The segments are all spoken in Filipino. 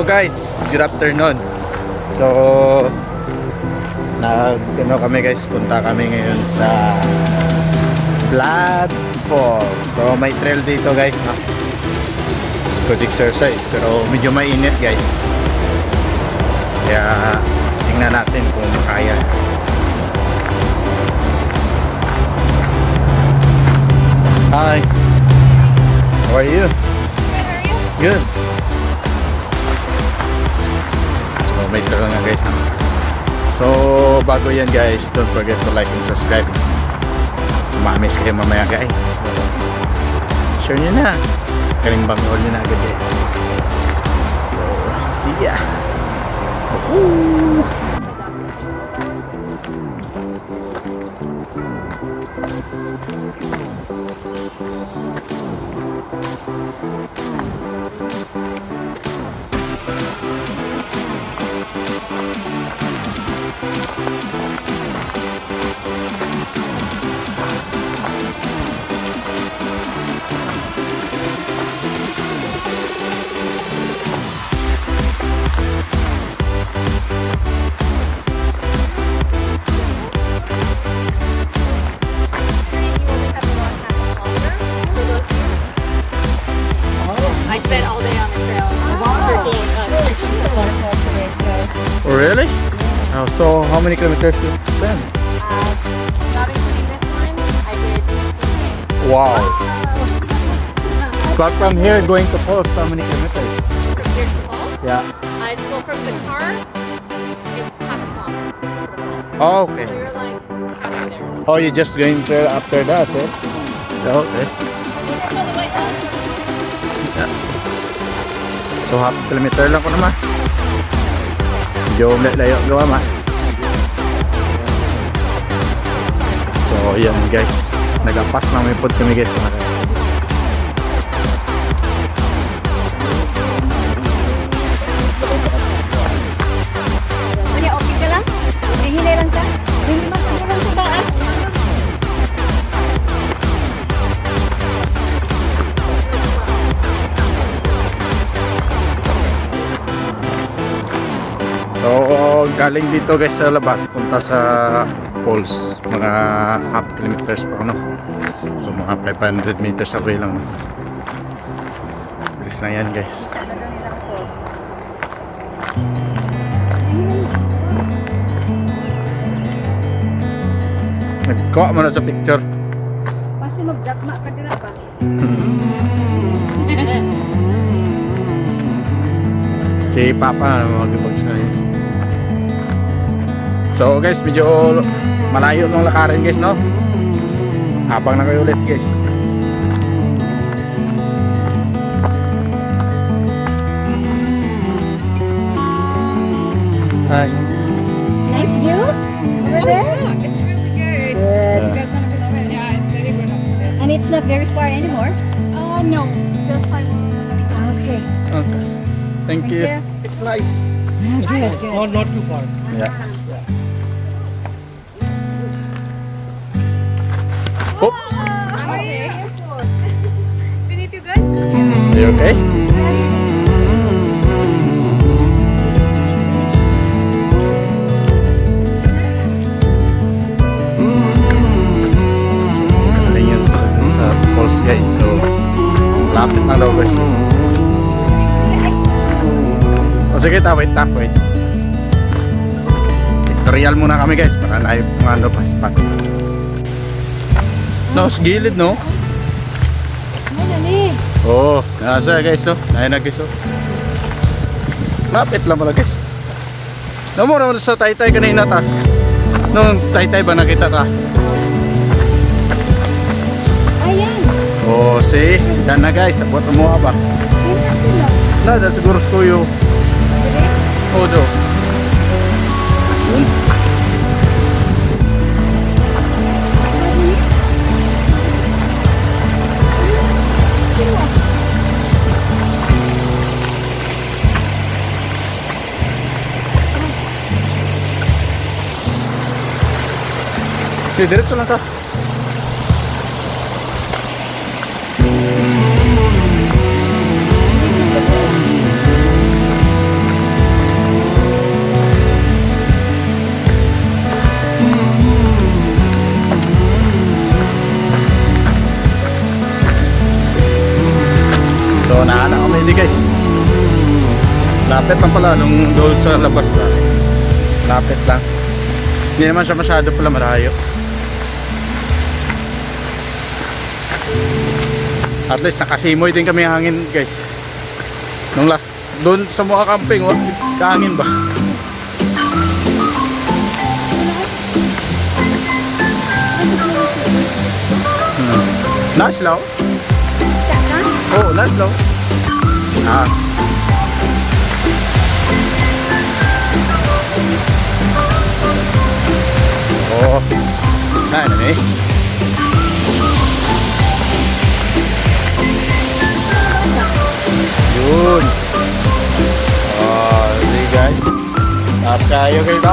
guys, good afternoon. So kami guys, punta kami ngayon sa Blood Falls. So may trail dito guys, no? Good exercise pero medyo mainit guys. Kaya tingnan natin kung makaya. Hi. How are you? Good. So may trail nga guys, no? So bago yan guys, don't forget to like and subscribe. Mamiss kayo mamaya guys. So, share nyo na. Kalimbang all nyo na agad guys. So see ya. Woohoo! I spent all day on the trail working the waterfall today, so Oh really? Oh, so how many kilometers you spend? not including this one, I did 15K. Wow. But from here going to Falls, how many kilometers? From here to the falls, Yeah. well from the car, it's half a mile to the falls. Oh, So okay. you're like halfway there. Oh, you're just going to after that, eh? Okay. Yeah. So half kilometer lang ko naman. Medyo layo gawa ma. So yan guys, nagapas na may pod kami guys. Kanya okay ka lang? Hinay lang ka? Hindi lang sa taas. So galing dito guys sa labas, punta sa falls, mga half kilometers pa no. So mga 500 meters away lang no. Bilis na yan guys. Nagkuha mo na sa picture. Pasti magdagma ka dira ba? Si Papa mag-vlog siya yun. So guys, medyo malayo nung lakarin guys no. Habang na kayo ulit guys. Hi. Nice view over there. It's really good. Good. You guys wanna go over? Yeah, it's very good upstairs. And it's not very far anymore. No, just 5 minutes. Okay. Okay. Thank you. It's nice. Good. Not too far. Yeah. Oops. I'm okay. Vinny, you good? Are you okay? Galing yan sa falls guys. So lapit na daw guys. O sige, wait. Tutorial muna kami guys para live kung ano pa spot. No, sa gilid no? Dali. Oo, nasa guys no? Nahin na guys oh. Lapit lang pala guys. Namura mo sa Taytay kanina ta. Nung Taytay ba nakita ta? Ayan. Oh, see? Dan na guys, abot mo ba? Nada siguro sa kuyo. Oh, do. Yun. Diretso lang ta. So nahanap kami hindi guys. Lapit lang pala nung doon sa labas lang. Lapit lang. Hindi naman siya masyado pala marayo. At least nakasimoy din kami hangin guys. Nung last doon sa mga camping, kahangin ba? Naslaw? Oo, naslaw. Ah. Oo. Ano eh? Yun. Oh, sige guys. Tapos kayo kayo.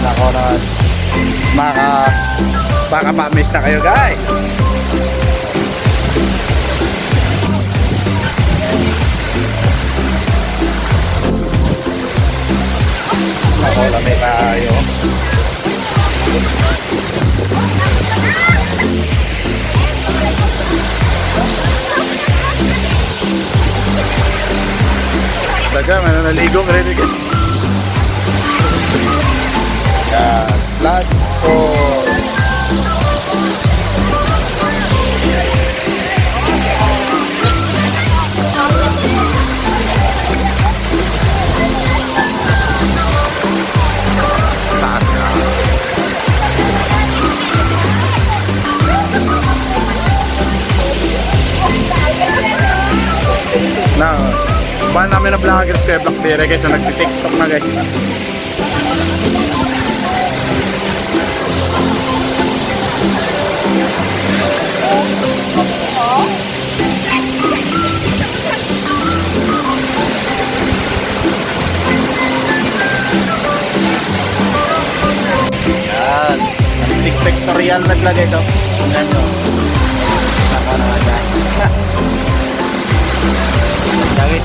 Nako na. Makapa-miss na kayo guys. Nako lamay tayo. Daga, may naligo ka rin guys. Yan, flat for na ba namin na vloggers kaya Blackberry guys na nagti-tiktok na guys. Yan, TikToktorial naglagay ito. Yan o. Saka na nga. Langit.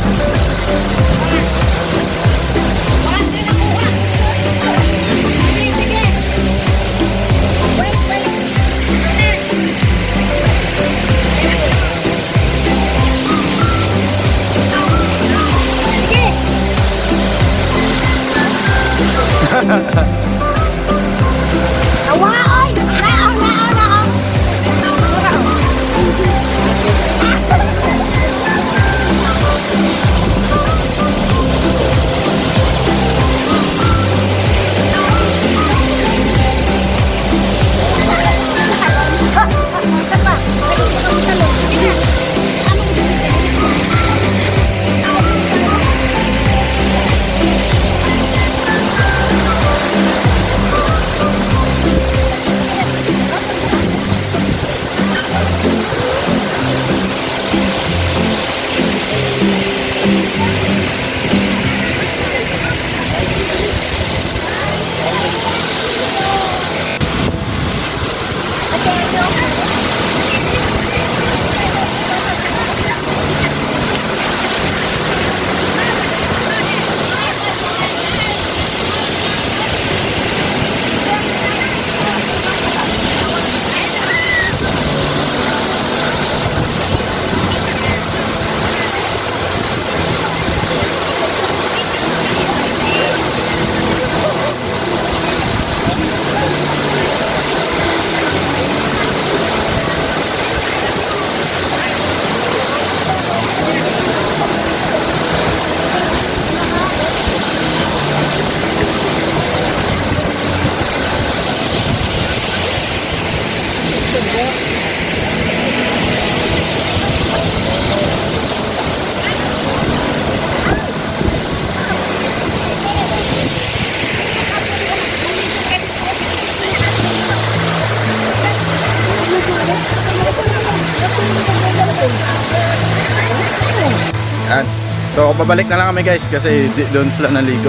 Yan. So babalik na lang kami guys kasi doon sila naligo.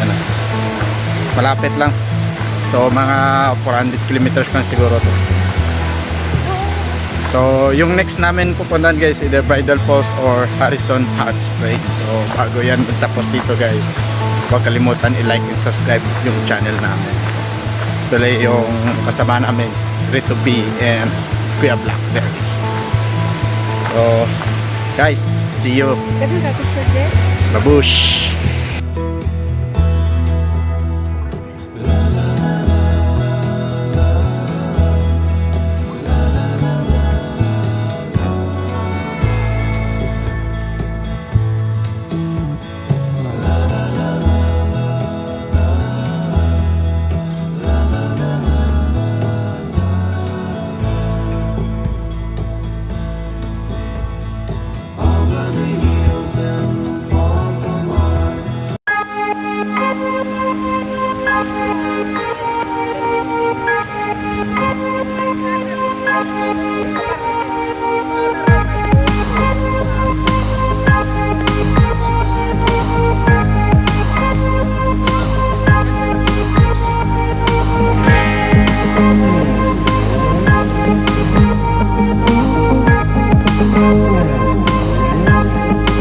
Yan. Malapit lang. So mga 400 kilometers lang siguro to. So yung next namin pupuntahan guys either Bridal Falls or Harrison Hot Springs. So bago yan magtapos dito guys, huwag kalimutan i-like and subscribe yung channel namin. Tuloy yung kasama namin Rito B and Kuya Blackberry. So So, guys, see you. Kasi picture din. Babush!